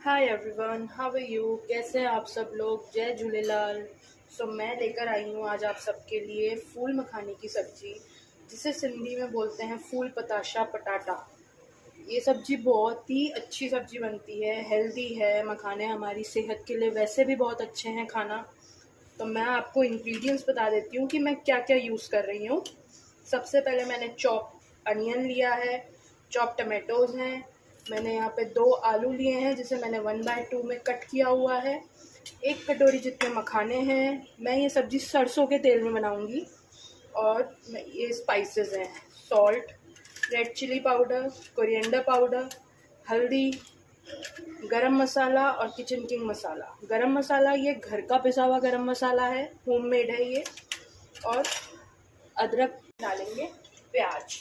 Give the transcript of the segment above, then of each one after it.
Hi everyone, how are you. कैसे हैं आप सब लोग। जय झूलेलाल। मैं लेकर आई हूँ आज आप सबके लिए फूल मखानी की सब्ज़ी, जिसे सिंधी में बोलते हैं फूल पताशा पटाटा। ये सब्ज़ी बहुत ही अच्छी सब्ज़ी बनती है, हेल्दी है। मखाने हमारी सेहत के लिए वैसे भी बहुत अच्छे हैं खाना। तो मैं आपको इंग्रेडिएंट्स बता देती हूँ कि मैं क्या क्या यूज़ कर रही हूँ। सबसे पहले मैंने चॉप अनियन लिया है, चॉप टमाटोज़ हैं, मैंने यहाँ पे 2 आलू लिए हैं जिसे मैंने 1/2 में कट किया हुआ है, 1 कटोरी जितने मखाने हैं। मैं ये सब्ज़ी सरसों के तेल में बनाऊँगी। और ये स्पाइसेस हैं, salt, red chilli powder, coriander powder, हल्दी, गरम मसाला और किचन किंग मसाला। गरम मसाला ये घर का पिसा हुआ गरम मसाला है, होममेड है ये। और अदरक डालेंगे, प्याज।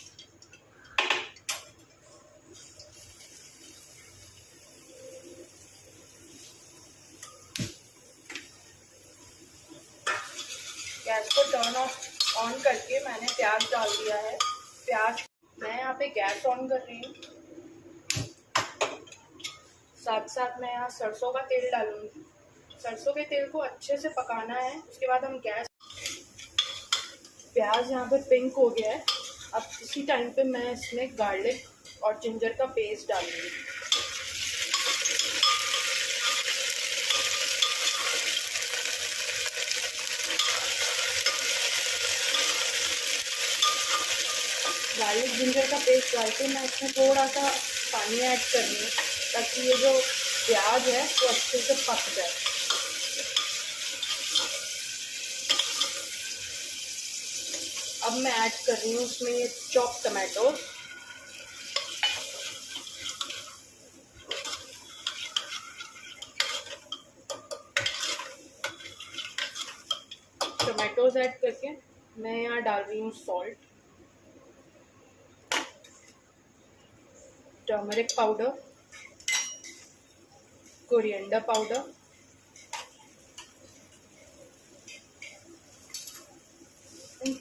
गैस को टर्न ऑन करके मैंने प्याज डाल दिया है। प्याज मैं यहाँ पे गैस ऑन कर रही हूँ। साथ साथ मैं यहाँ सरसों का तेल डालूंगी। सरसों के तेल को अच्छे से पकाना है। उसके बाद हम गैस, प्याज यहाँ पे पिंक हो गया है। अब इसी टाइम पे मैं इसमें गार्लिक और जिंजर का पेस्ट डालूंगी। गार्लिक जिंजर का पेस्ट डाल के मैं इसमें थोड़ा सा पानी ऐड कर रही हूँ, ताकि ये जो प्याज है वो अच्छे से पक जाए। अब मैं ऐड कर रही हूँ उसमें ये चॉप टमाटो। टमाटोज ऐड करके मैं यहाँ डाल रही हूँ salt, turmeric powder, coriander powder,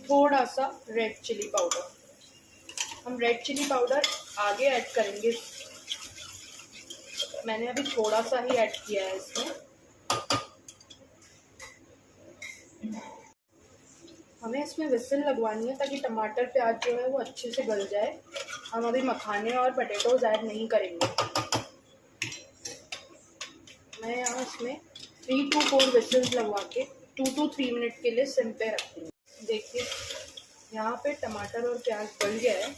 थोड़ा सा रेड चिली पाउडर। हम रेड चिली पाउडर आगे ऐड करेंगे, मैंने अभी थोड़ा सा ही ऐड किया है इसमें। हमें इसमें विसिल लगवानी है ताकि टमाटर प्याज जो है वो अच्छे से गल जाए। हम अभी मखाने और पोटैटोज ऐड नहीं करेंगे। मैं यहाँ इसमें 3 to 4 विसिल्स लगवा के 2 to 3 मिनट के लिए सिम पे रखूँगी। देखिए यहाँ पे टमाटर और प्याज गल गया है।